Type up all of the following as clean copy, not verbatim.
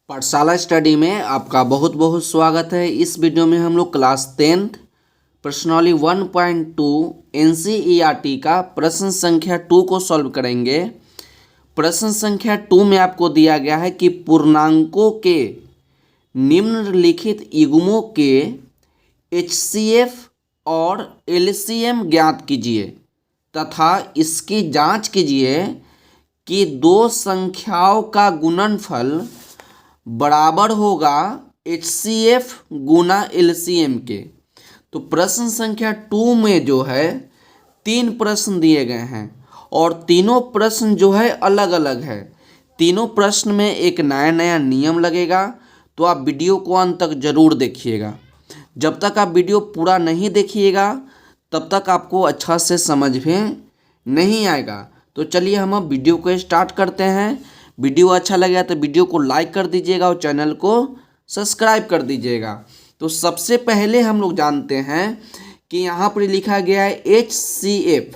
पाठशाला स्टडी में आपका बहुत बहुत स्वागत है। इस वीडियो में हम लोग क्लास 10th प्रश्नावली 1.2 NCERT का प्रश्न संख्या 2 को सॉल्व करेंगे। प्रश्न संख्या 2 में आपको दिया गया है कि पूर्णांकों के निम्नलिखित युग्मों के HCF और LCM ज्ञात कीजिए तथा इसकी जांच कीजिए कि दो संख्याओं का गुणनफल बराबर होगा HCF गुना LCM के। तो प्रश्न संख्या 2 में जो है 3 प्रश्न दिए गए हैं और तीनों प्रश्न जो है अलग अलग है। तीनों प्रश्न में एक नया नया नियम लगेगा, तो आप वीडियो को अंत तक जरूर देखिएगा। जब तक आप वीडियो पूरा नहीं देखिएगा तब तक आपको अच्छा से समझ में नहीं आएगा। तो चलिए हम अब वीडियो को स्टार्ट करते हैं। वीडियो अच्छा लगेगा तो वीडियो को लाइक कर दीजिएगा और चैनल को सब्सक्राइब कर दीजिएगा। तो सबसे पहले हम लोग जानते हैं कि यहाँ पर लिखा गया है HCF,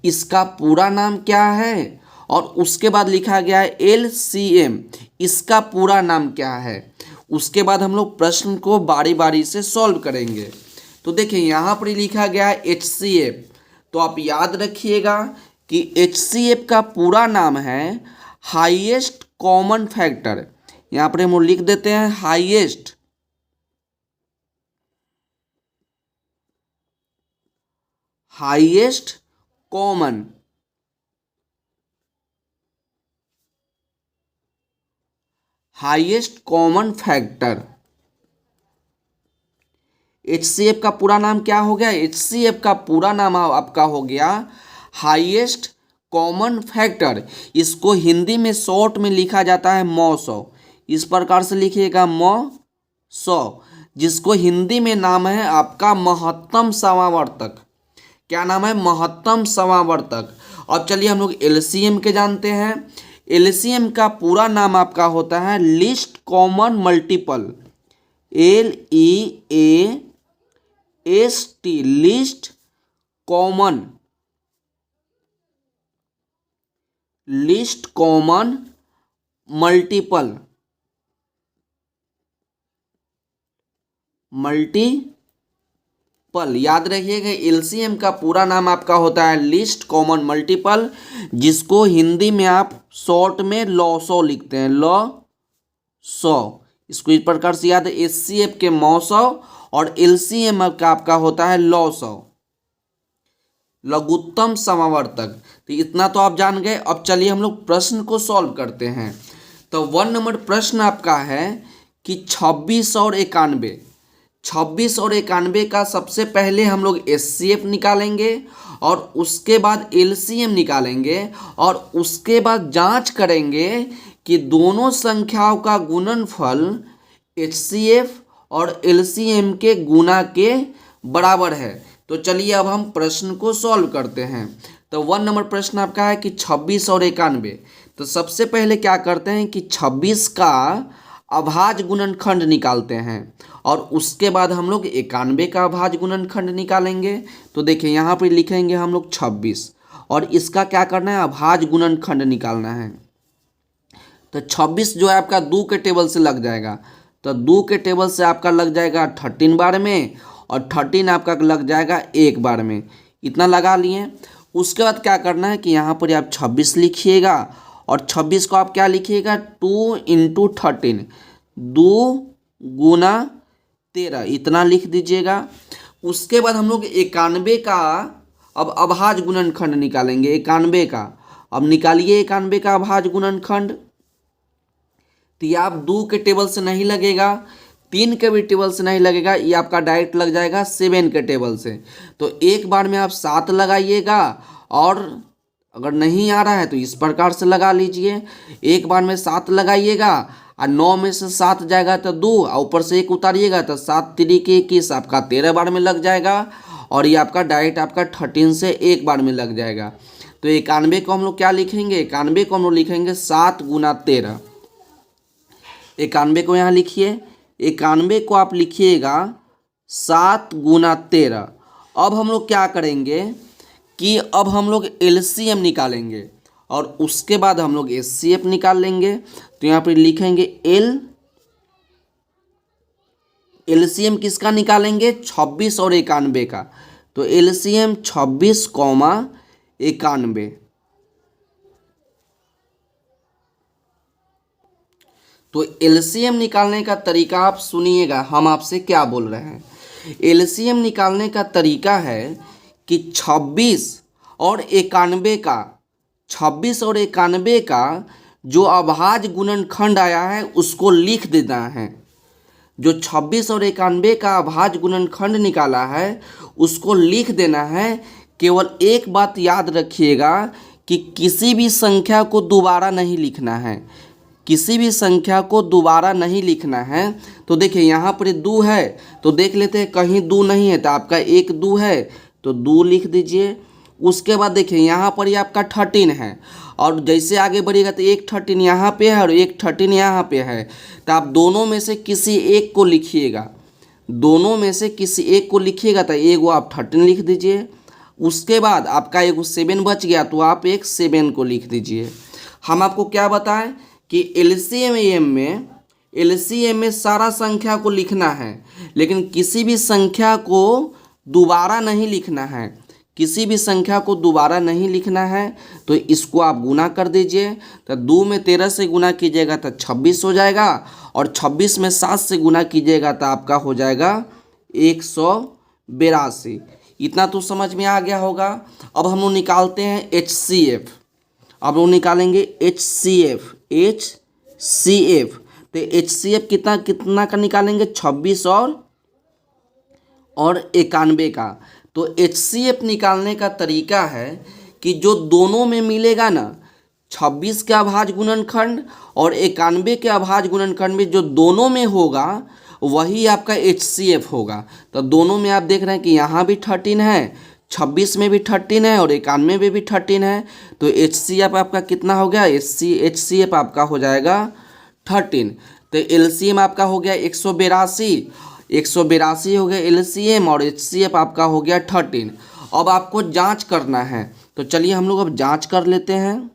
इसका पूरा नाम क्या है, और उसके बाद लिखा गया है LCM, इसका पूरा नाम क्या है। उसके बाद हम लोग प्रश्न को बारी बारी से सॉल्व करेंगे। तो देखिए यहाँ पर लिखा गया है HCF, तो आप याद रखिएगा कि HCF का पूरा नाम है हाईएस्ट कॉमन फैक्टर। यहाँ पर हम लिख देते हैं हाईएस्ट कॉमन फैक्टर। HCF का पूरा नाम क्या हो गया? HCF का पूरा नाम आपका हो गया हाईएस्ट कॉमन फैक्टर। इसको हिंदी में शॉर्ट में लिखा जाता है मौ। इस प्रकार से लिखिएगा मौ, जिसको हिंदी में नाम है आपका महत्तम समावर्तक। क्या नाम है? महत्तम समावर्तक। अब चलिए हम लोग LCM के जानते हैं। LCM का पूरा नाम आपका होता है least common multiple, LEAST, least common multiple याद रखिएगा। LCM का पूरा नाम आपका होता है लीस्ट कॉमन मल्टीपल, जिसको हिंदी में आप शॉर्ट में लॉसो लिखते हैं, लॉसो। इसको इस प्रकार से याद है, HCF के मौसौ और LCM का आपका होता है लॉसो, लघुत्तम समावर्तक। तो इतना तो आप जान गए। अब चलिए हम लोग प्रश्न को सॉल्व करते हैं। तो 1 नंबर प्रश्न आपका है कि 26 और 91 का सबसे पहले हम लोग HCF निकालेंगे और उसके बाद LCM निकालेंगे और उसके बाद जांच करेंगे कि दोनों संख्याओं का गुणनफल HCF और LCM के गुना के बराबर है। तो चलिए अब हम प्रश्न को सॉल्व करते हैं। तो 1 नंबर प्रश्न आपका है कि 26 और 91। तो सबसे पहले क्या करते हैं कि 26 का अभाज्य गुणनखंड निकालते हैं और उसके बाद हम लोग 91 का अभाज्य गुणनखंड निकालेंगे। तो देखिए यहाँ पर लिखेंगे हम लोग 26 और इसका क्या करना है? अभाज्य गुणनखंड निकालना है। तो 26 जो है आपका 2 के टेबल से लग जाएगा, तो 2 के टेबल से आपका लग जाएगा 13 बार में और 13 आपका लग जाएगा 1 बार में। इतना लगा लिए। उसके बाद क्या करना है कि यहाँ पर आप 26 लिखिएगा और 26 को आप क्या लिखिएगा? 2 × 13, 2 गुना 13, इतना लिख दीजिएगा। उसके बाद हम लोग 91 का अब अभाज्य गुणनखंड निकालेंगे। 91 का अब निकालिए 91 का अभाज्य गुणनखंड। तो ये आप 2 के टेबल से नहीं लगेगा, 3 के भी टेबल से नहीं लगेगा, ये आपका डायरेक्ट लग जाएगा 7 के टेबल से। तो एक बार में आप 7 लगाइएगा और अगर नहीं आ रहा है तो इस प्रकार से लगा लीजिए। एक बार में 7 लगाइएगा और 9 में से 7 जाएगा तो 2 और ऊपर से 1 उतारिएगा तो 7 3 के 21 आपका 13 बार में लग जाएगा और ये आपका डायरेक्ट आपका 13 से 1 बार में लग जाएगा। तो 91 को हम लोग क्या लिखेंगे? 91 को हम लोग लिखेंगे 7 गुना 13। 91 को यहाँ लिखिए, 91 को आप लिखिएगा 7 गुना 13। अब हम लोग क्या करेंगे कि अब हम लोग LCM निकालेंगे और उसके बाद हम लोग HCF निकाल लेंगे। तो यहाँ पर लिखेंगे एलसीएम किसका निकालेंगे? 26 और 91 का। तो एलसीएम 26, 91। तो एलसीएम निकालने का तरीका आप सुनिएगा, हम आपसे क्या बोल रहे हैं। एलसीएम निकालने का तरीका है कि 26 और 91 का, 26 और 91 का जो अभाज्य गुणनखंड आया है उसको लिख देना है। जो 26 और 91 का अभाज्य गुणनखंड निकाला है उसको लिख देना है। केवल एक बात याद रखिएगा कि किसी भी संख्या को दोबारा नहीं लिखना है, किसी भी संख्या को दोबारा नहीं लिखना है। तो देखिए यहाँ पर 2 है तो देख लेते हैं कहीं 2 नहीं है, तो आपका 1 2 है तो 2 लिख दीजिए। उसके बाद देखिए यहाँ पर ही आपका 13 है, और जैसे आगे बढ़िएगा तो एक 13 यहाँ पे है और एक 13 यहाँ पे है। तो आप दोनों में से किसी एक को लिखिएगा, दोनों में से किसी एक को लिखिएगा। तो एगो आप 13 लिख दीजिए। उसके बाद आपका एगो 7 बच गया तो आप एक 7 को लिख दीजिए। हम आपको क्या बताएं कि एलसीएम में सारा संख्या को लिखना है, लेकिन किसी भी संख्या को दोबारा नहीं लिखना है, किसी भी संख्या को दोबारा नहीं लिखना है। तो इसको आप गुना कर दीजिए। तो 2 में 13 से गुना कीजिएगा तो 26 हो जाएगा, और 26 में 7 से गुना कीजिएगा तो आपका हो जाएगा 182। इतना तो समझ में आ गया होगा। अब हम लोग निकालते हैं HCF। अब लोग निकालेंगे HCF। तो HCF कितना कितना का निकालेंगे? 26 और 91 का। तो HCF निकालने का तरीका है कि जो दोनों में मिलेगा ना, 26 के अभाज्य गुणनखंड और 91 के अभाज्य गुणनखंड में जो दोनों में होगा वही आपका HCF होगा। तो दोनों में आप देख रहे हैं कि यहाँ भी 13 है, 26 में भी 13 है और 91 में भी 13 है। तो HCF आपका कितना हो गया? HCF आपका हो जाएगा 13। तो LCM आपका हो गया 182 हो गया LCM, और HCF आपका हो गया 13। अब आपको जांच करना है, तो चलिए हम लोग अब जांच कर लेते हैं।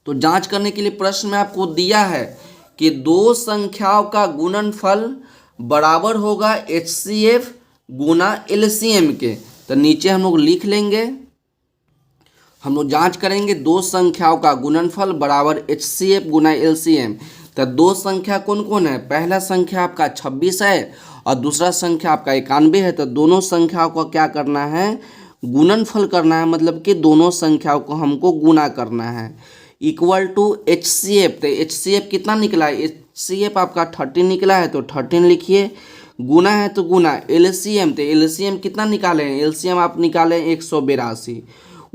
तो जांच करने के लिए प्रश्न में आपको दिया है कि दो संख्याओं का गुणनफल बराबर होगा HCF गुना LCM के। तो नीचे हम लोग लिख लेंगे, हम लोग जांच करेंगे दो संख्याओं का गुणनफल बराबर HCF गुना LCM। तो दो संख्या कौन कौन है? पहला संख्या आपका 26 है और दूसरा संख्या आपका 91 है। तो दोनों संख्याओं को क्या करना है? गुणनफल करना है, मतलब कि दोनों संख्याओं को हमको गुना करना है। Equal to HCF। तो HCF कितना निकला है? HCF आपका 13 निकला है तो 13 लिखिए। गुना है तो गुना। LCM, तो LCM कितना निकाले हैं? LCM आप निकाले 182।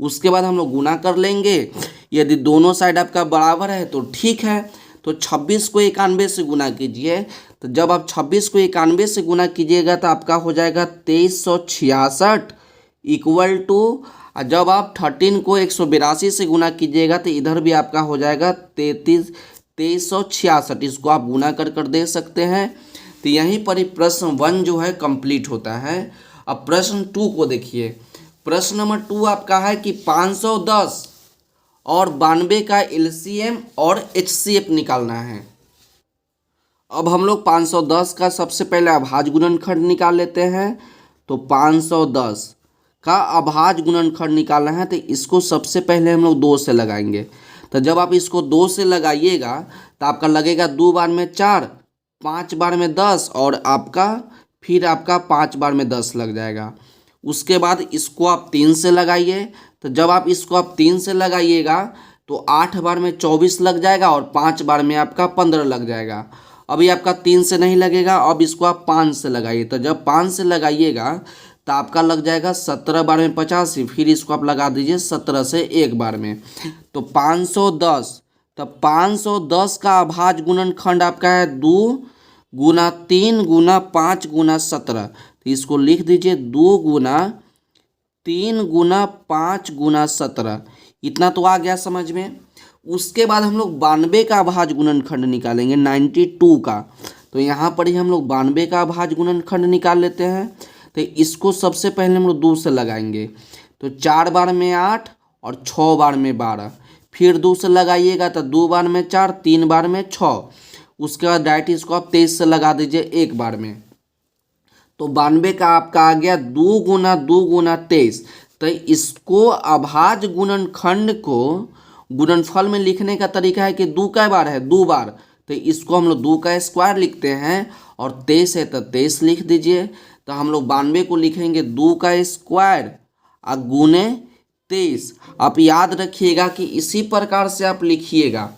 उसके बाद हम लोग गुना कर लेंगे। यदि दोनों साइड आपका बराबर है तो ठीक है। तो 26 को 91 से गुना कीजिए। तो जब आप 26 को 91 से गुना कीजिएगा तो आपका हो जाएगा 2366 इक्वल टू, जब आप 13 को 182 से गुना कीजिएगा तो इधर भी आपका हो जाएगा 2366। इसको आप गुना कर दे सकते हैं। तो यहीं पर ही प्रश्न 1 जो है कंप्लीट होता है। अब प्रश्न 2 को देखिए। प्रश्न नंबर 2 आपका है कि 510 और 92 का LCM और HCF निकालना है। अब हम लोग 510 का सबसे पहले अभाज्य गुणनखंड निकाल लेते हैं। तो 510 का अभाज्य गुणनखंड निकालना है, तो इसको सबसे पहले हम लोग 2 से लगाएंगे। तो जब आप इसको 2 से लगाइएगा तो आपका लगेगा 2 बार में 4, 5 बार में 10, और आपका फिर आपका 5 बार में 10 लग जाएगा। उसके बाद इसको आप 3 से लगाइए। तो जब आप इसको आप 3 से लगाइएगा तो 8 बार में 24 लग जाएगा और 5 बार में आपका 15 लग जाएगा। अभी आपका 3 से नहीं लगेगा, अब इसको आप 5 से लगाइए। तो जब 5 से लगाइएगा तो आपका लग जाएगा 17 बार में 85, फिर इसको आप लगा दीजिए 17 से एक बार में। तो 510, तो 510 का अभाज्य गुणनखंड आपका है 2 गुना 3 गुना 5 गुना 17। तो इसको लिख दीजिए 2 गुना 3 गुना 5 गुना 17। इतना तो आ गया समझ में। उसके बाद हम लोग 92 का अभाज्य गुणनखंड निकालेंगे 92 का। तो यहाँ पर ही हम लोग 92 का अभाज्य गुणनखंड निकाल लेते हैं। तो इसको सबसे पहले हम लोग 2 से लगाएंगे। तो 4 बार में 8 और 6 बार में 12, फिर 2 से लगाइएगा तो 2 बार में 4, 3 बार में 6। उसके बाद डायरेक्ट इसको आप 23 से लगा दीजिए एक बार में। तो 92 का आपका आ गया 2 × 2 × 23। तो इसको अभाज्य गुणनखंड को गुणनफल में लिखने का तरीका है कि 2 कै बार है 2 बार, तो इसको हम लोग 2 का स्क्वायर लिखते हैं और 23 है तो 23 लिख दीजिए। तो हम लोग 92 को लिखेंगे 2 का स्क्वायर और गुने 23। आप याद रखिएगा कि इसी प्रकार से आप लिखिएगा,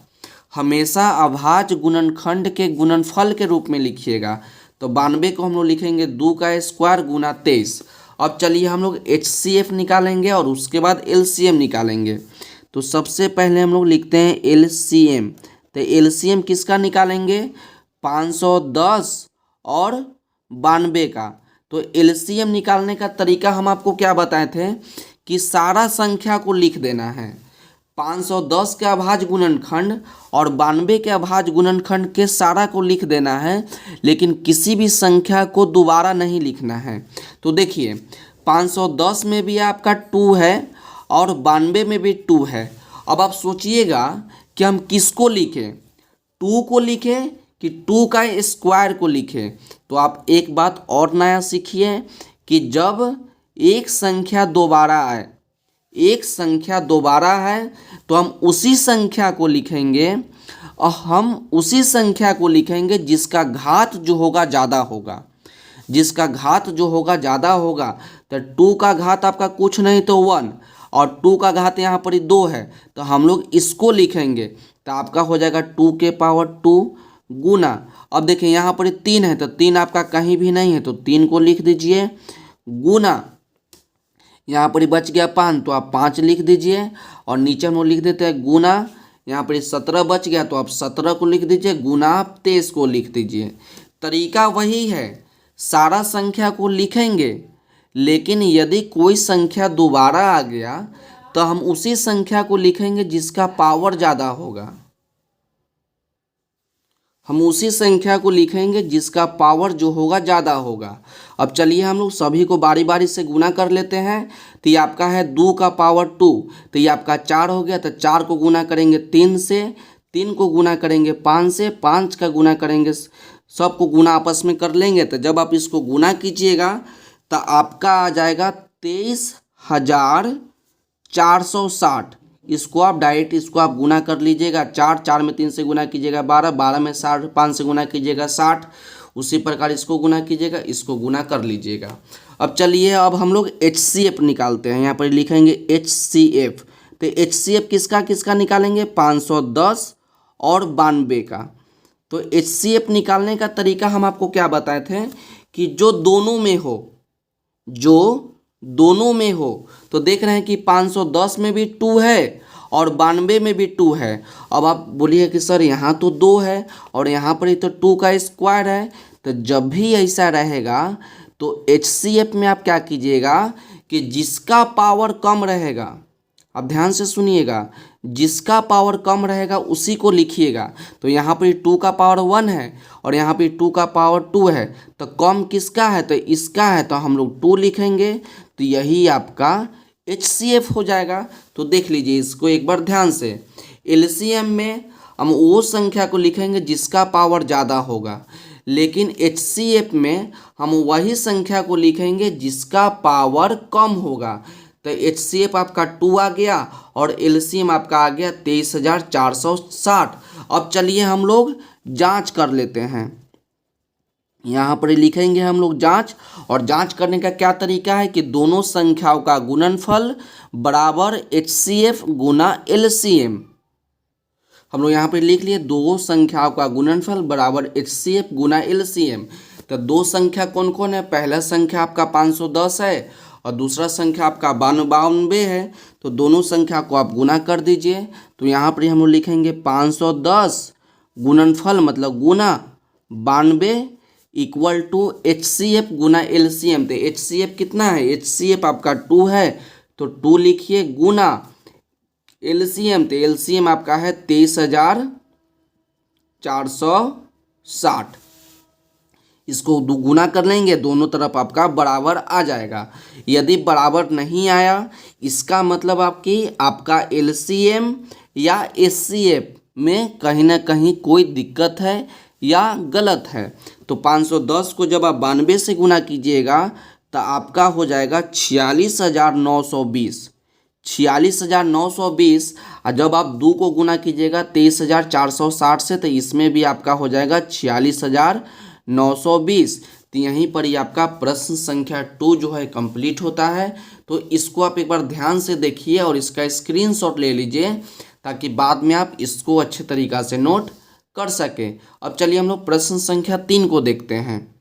हमेशा अभाज्य गुणनखंड के गुणनफल के रूप में लिखिएगा। तो 92 को हम लोग लिखेंगे 2 का स्क्वायर गुना 23। अब चलिए हम लोग HCF निकालेंगे और उसके बाद LCM निकालेंगे। तो सबसे पहले हम लोग लिखते हैं LCM। तो LCM किसका निकालेंगे? 510 और 92 का। तो LCM निकालने का तरीका हम आपको क्या बताए थे कि सारा संख्या को लिख देना है। 510 के अभाज्य गुणनखंड और 92 के अभाज्य गुणनखंड के सारा को लिख देना है, लेकिन किसी भी संख्या को दोबारा नहीं लिखना है। तो देखिए 510 में भी आपका 2 है और 92 में भी 2 है। अब आप सोचिएगा कि हम किसको लिखें, 2 को लिखें कि 2 का स्क्वायर को लिखें। तो आप एक बात और नया सीखिए कि जब एक संख्या दोबारा आए, एक संख्या दोबारा है तो हम उसी संख्या को लिखेंगे और हम उसी संख्या को लिखेंगे जिसका घात जो होगा ज़्यादा होगा। जिसका घात जो होगा ज़्यादा होगा, तो 2 का घात आपका कुछ नहीं तो 1 और 2 का घात यहाँ पर 2 है, तो हम लोग इसको लिखेंगे। तो आपका हो जाएगा 2 के पावर 2 गुना। अब देखिए यहाँ पर 3 है तो 3 आपका कहीं भी नहीं है, तो 3 को लिख दीजिए गुना। यहाँ पर बच गया 5 तो आप 5 लिख दीजिए और नीचे हम लोग लिख देते हैं गुना। यहाँ पर 17 बच गया तो आप 17 को लिख दीजिए गुना, आप 23 को लिख दीजिए। तरीका वही है, सारा संख्या को लिखेंगे, लेकिन यदि कोई संख्या दोबारा आ गया तो हम उसी संख्या को लिखेंगे जिसका पावर ज़्यादा होगा। हम उसी संख्या को लिखेंगे जिसका पावर जो होगा ज़्यादा होगा। अब चलिए हम लोग सभी को बारी बारी से गुना कर लेते हैं। तो ये आपका है 2 का पावर 2, तो ये आपका 4 हो गया। तो 4 को गुना करेंगे 3 से, 3 को गुना करेंगे 5 से, 5 का गुना करेंगे, सबको गुना आपस में कर लेंगे। तो जब आप इसको गुना कीजिएगा तो आपका आ जाएगा 23,460। इसको आप डायरेक्ट इसको आप गुना कर लीजिएगा। 4 में 3 से गुना कीजिएगा 12, 12 में 60, 5 से गुना कीजिएगा 60। उसी प्रकार इसको गुना कीजिएगा, इसको गुना कर लीजिएगा। अब चलिए अब हम लोग HCF निकालते हैं। यहाँ पर लिखेंगे HCF। तो HCF किसका किसका निकालेंगे? 510 और 92 का। तो HCF निकालने का तरीका हम आपको क्या बताए थे कि जो दोनों में हो, जो दोनों में हो। तो देख रहे हैं कि 510 में भी 2 है और 92 में भी 2 है। अब आप बोलिए कि सर यहाँ तो 2 है और यहाँ पर ही तो 2 का स्क्वायर है। तो जब भी ऐसा रहेगा तो HCF में आप क्या कीजिएगा कि जिसका पावर कम रहेगा, आप ध्यान से सुनिएगा, जिसका पावर कम रहेगा उसी को लिखिएगा। तो यहाँ पर 2 का पावर 1 है और यहाँ पे 2 का पावर 2 है, तो कम किसका है? तो इसका है, तो हम लोग 2 लिखेंगे। तो यही आपका HCF हो जाएगा। तो देख लीजिए इसको एक बार ध्यान से। LCM में हम वो संख्या को लिखेंगे जिसका पावर ज़्यादा होगा, लेकिन HCF में हम वही संख्या को लिखेंगे जिसका पावर कम होगा। तो HCF आपका 2 आ गया और LCM आपका आ गया 23,460। अब चलिए हम लोग जांच कर लेते हैं। यहाँ पर लिखेंगे हम लोग जांच, और जांच करने का क्या तरीका है कि दोनों संख्याओं का गुणनफल बराबर HCF गुना LCM। हम लोग यहाँ पर लिख लिए दो संख्याओं का गुणनफल बराबर HCF गुना LCM। तो दो संख्या कौन कौन है? पहला संख्या आपका 510 है और दूसरा संख्या आपका 92 है। तो दोनों संख्या को आप गुना कर दीजिए। तो यहाँ पर हम लोग लिखेंगे 510 गुणनफल मतलब गुना 92 इक्वल टू HCF गुना LCM। तो HCF कितना है? HCF आपका 2 है तो 2 लिखिए गुना LCM। तो LCM आपका है 23,460। इसको गुना कर लेंगे, दोनों तरफ आपका बराबर आ जाएगा। यदि बराबर नहीं आया इसका मतलब आपका LCM या HCF में कहीं ना कहीं कोई दिक्कत है या गलत है। तो 510 को जब आप 92 से गुना कीजिएगा तो आपका हो जाएगा 46,920। 46,920। और जब आप 2 को गुना कीजिएगा 23,460 से, तो इसमें भी आपका हो जाएगा 46,920। तो यहीं पर ही आपका प्रश्न संख्या 2 जो है कंप्लीट होता है। तो इसको आप एक बार ध्यान से देखिए और इसका स्क्रीनशॉट ले लीजिए ताकि बाद में आप इसको अच्छे तरीक़ा से नोट कर सकें। अब चलिए हम लोग प्रश्न संख्या 3 को देखते हैं।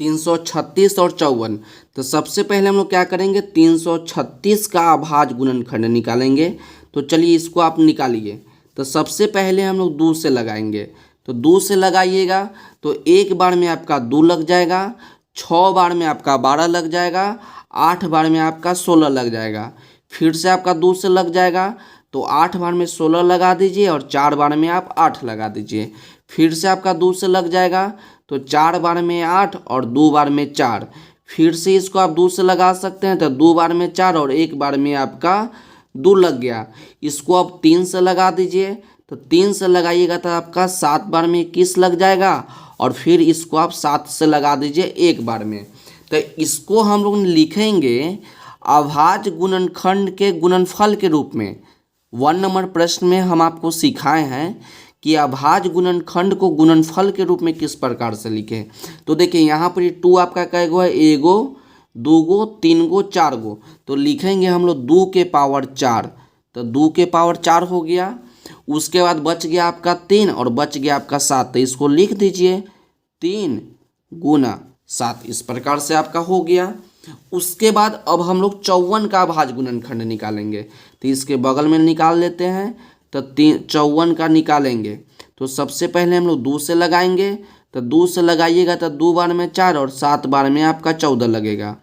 336 और 54। तो सबसे पहले हम लोग क्या करेंगे, 336 का अभाज्य गुणनखंड निकालेंगे। तो चलिए इसको आप निकालिए। तो सबसे पहले हम लोग 2 से लगाएंगे। तो 2 से लगाइएगा तो एक बार में आपका 2 लग जाएगा, 6 बार में आपका 12 लग जाएगा, 8 बार में आपका 16 लग जाएगा। फिर से आपका 2 से लग जाएगा तो 8 बार में 16 लगा दीजिए और 4 बार में आप 8 लगा दीजिए। फिर से आपका 2 से लग जाएगा तो 4 बार में 8 और 2 बार में 4। फिर से इसको आप 2 से लगा सकते हैं तो 2 बार में 4 और 1 बार में आपका 2 लग गया। इसको आप 3 से लगा दीजिए। तो 3 से लगाइएगा तो आपका 7 बार में 21 लग जाएगा और फिर इसको आप 7 से लगा दीजिए 1 बार में। तो इसको हम लोग लिखेंगे अभाज्य गुणनखंड के गुणनफल के रूप में। 1 नंबर प्रश्न में हम आपको सिखाए हैं कि अभाज्य गुणनखंड को गुणनफल के रूप में किस प्रकार से लिखें। तो देखिए यहाँ पर 2 आपका कै गो है, 1 गो, 2 गो, 3 गो, 4 गो। तो लिखेंगे हम लोग 2 के पावर 4। तो 2 के पावर 4 हो गया। उसके बाद बच गया आपका 3 और बच गया आपका 7। तो इसको लिख दीजिए 3 गुना 7। इस प्रकार से आपका हो गया। उसके बाद अब हम लोग 54 का अभाज्य गुणनखंड निकालेंगे। तो इसके बगल में निकाल लेते हैं। तो 54 का निकालेंगे तो सबसे पहले हम लोग 2 से लगाएंगे। तो 2 से लगाइएगा तो 2 बार में 4 और 7 बार में आपका 14 लगेगा।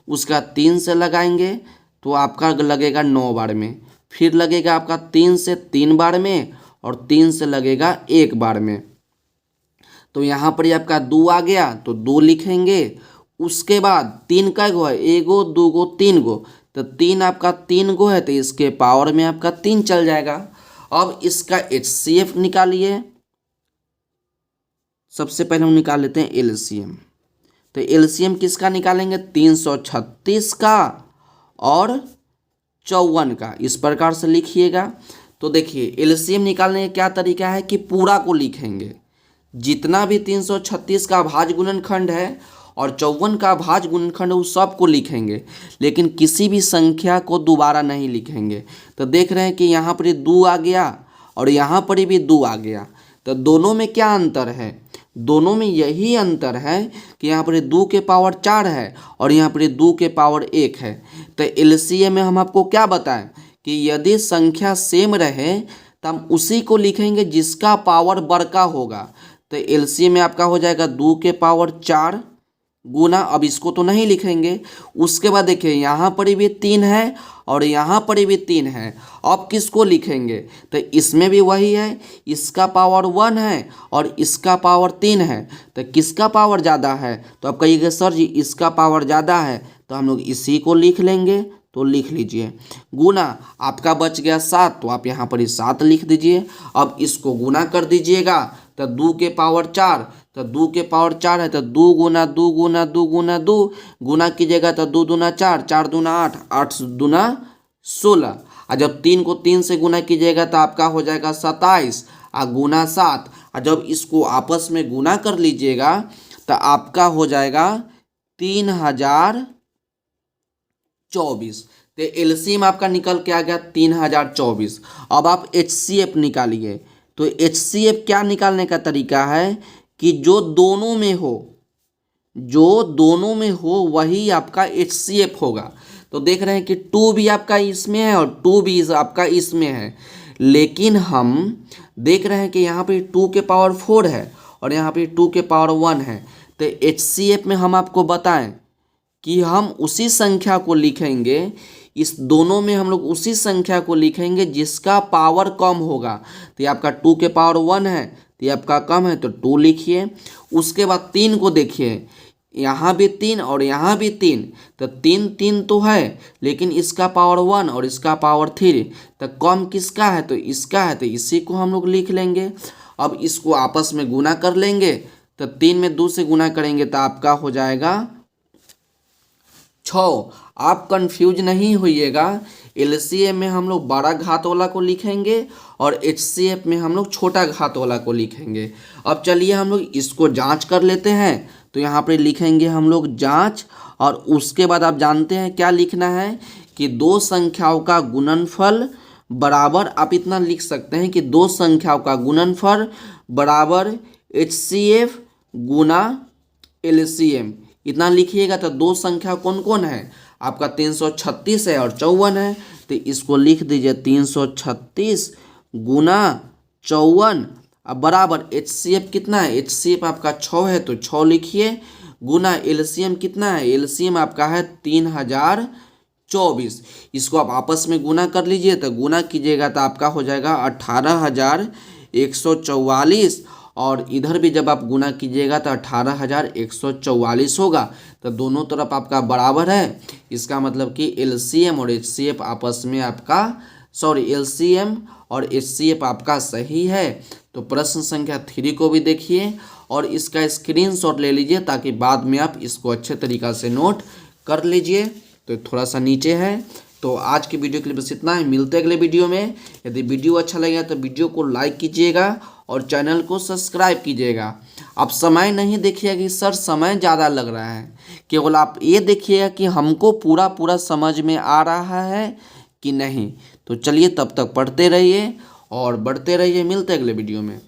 उसका 3 से लगाएंगे तो आपका लगेगा 9 बार में। फिर लगेगा आपका 3 से 3 बार में और 3 से लगेगा 1 बार में। तो यहाँ पर ही आपका 2 आ गया तो 2 लिखेंगे। उसके बाद 3 का गो है, 1 गो, 2 गो, 3 गो। तो 3 आपका 3 गो है तो इसके पावर में आपका 3 चल जाएगा। अब इसका HCF निकालिए। सबसे पहले हम निकाल लेते हैं LCM। तो LCM किसका निकालेंगे, 336 का और 54 का। इस प्रकार से लिखिएगा। तो देखिए LCM निकालने का क्या तरीका है कि पूरा को लिखेंगे। जितना भी 336 का अभाज्य गुणनखंड है और 54 का अभाज्य गुणनखंड उस सब को लिखेंगे, लेकिन किसी भी संख्या को दोबारा नहीं लिखेंगे। तो देख रहे हैं कि यहाँ पर 2 आ गया और यहाँ पर भी 2 आ गया। तो दोनों में क्या अंतर है, दोनों में यही अंतर है कि यहाँ पर 2 के पावर 4 है और यहाँ पर 2 के पावर 1 है। तो LCM में हम आपको क्या बताएं कि यदि संख्या सेम रहे तो हम उसी को लिखेंगे जिसका पावर बड़का होगा। तो LCM में आपका हो जाएगा 2 के पावर 4 गुना, अब इसको तो नहीं लिखेंगे। उसके बाद देखिए यहाँ पर भी 3 है और यहाँ पर भी 3 है। अब किसको लिखेंगे, तो इसमें भी वही है, इसका पावर 1 है और इसका पावर 3 है। तो किसका पावर ज़्यादा है, तो आप कहिएगा सर जी इसका पावर ज़्यादा है, तो हम लोग इसी को लिख लेंगे। तो लिख लीजिए गुना, आपका बच गया 7 तो आप यहाँ पर ही 7 लिख दीजिए। अब इसको गुना कर दीजिएगा तो 2 के पावर 4, तो 2 के पावर 4 है तो 2 गुना 2 गुना 2 गुना 2 गुना कीजिएगा तो 2 दूना 4, 4 दूना 8, 8 दूना 16। और जब 3 को 3 से गुना कीजिएगा तो आपका हो जाएगा 27 और गुना 7। और जब इसको आपस में गुना कर लीजिएगा तो आपका हो जाएगा 3024। तो LCM आपका निकल के आ गया 3024। अब आप HCF निकालिए। तो HCF क्या निकालने का तरीका है कि जो दोनों में हो, जो दोनों में हो वही आपका HCF होगा। तो देख रहे हैं कि 2 भी आपका इसमें है और 2 भी आपका इसमें है, लेकिन हम देख रहे हैं कि यहाँ पे 2 के पावर 4 है और यहाँ पे 2 के पावर 1 है। तो HCF में हम आपको बताएं कि हम उसी संख्या को लिखेंगे, इस दोनों में हम लोग उसी संख्या को लिखेंगे जिसका पावर कम होगा। तो ये आपका 2 के पावर 1 है तो ये आपका कम है तो 2 लिखिए। उसके बाद 3 को देखिए, यहाँ भी 3 और यहाँ भी 3, तो 3 3 तो है लेकिन इसका पावर 1 और इसका पावर 3, तो कम किसका है तो इसका है, तो इसी को हम लोग लिख लेंगे। अब इसको आपस में गुना कर लेंगे, तो 3 में 2 से गुना करेंगे तो आपका हो जाएगा 6। आप कंफ्यूज नहीं होइएगा, एलसीएम में हम लोग बड़ा घात वाला को लिखेंगे और एचसीएफ में हम लोग छोटा घात वाला को लिखेंगे। अब चलिए हम लोग इसको जांच कर लेते हैं। तो यहाँ पे लिखेंगे हम लोग जांच, और उसके बाद आप जानते हैं क्या लिखना है कि दो संख्याओं का गुणनफल बराबर, आप इतना लिख सकते हैं कि दो संख्याओं का गुणनफल बराबर एचसीएफ गुना एलसीएम, इतना लिखिएगा। तो दो संख्या कौन कौन है आपका, 336 है और 54 है, तो इसको लिख दीजिए 336 गुना 54। अब बराबर एचसीएफ कितना है, एचसीएफ आपका 6 है तो 6 लिखिए, गुना एलसीएम कितना है, एलसीएम आपका है 3024। इसको आप आपस में गुना कर लीजिए, तो गुना कीजिएगा तो आपका हो जाएगा 18144, और इधर भी जब आप गुना कीजिएगा तो 18144 होगा। तो दोनों तरफ आपका बराबर है, इसका मतलब कि एलसीएम और एचसीएफ आपस में आपका एलसीएम और एचसीएफ आपका सही है। तो प्रश्न संख्या 3 को भी देखिए और इसका स्क्रीनशॉट ले लीजिए ताकि बाद में आप इसको अच्छे तरीक़ा से नोट कर लीजिए। तो थोड़ा सा नीचे है। तो आज की वीडियो के लिए बस इतना है, मिलते हैं अगले वीडियो में। यदि वीडियो अच्छा लगे तो वीडियो को लाइक कीजिएगा और चैनल को सब्सक्राइब कीजिएगा। आप समय नहीं देखिएगा कि सर समय ज़्यादा लग रहा है, केवल आप ये देखिएगा कि हमको पूरा समझ में आ रहा है कि नहीं। तो चलिए तब तक पढ़ते रहिए और बढ़ते रहिए, मिलते हैं अगले वीडियो में।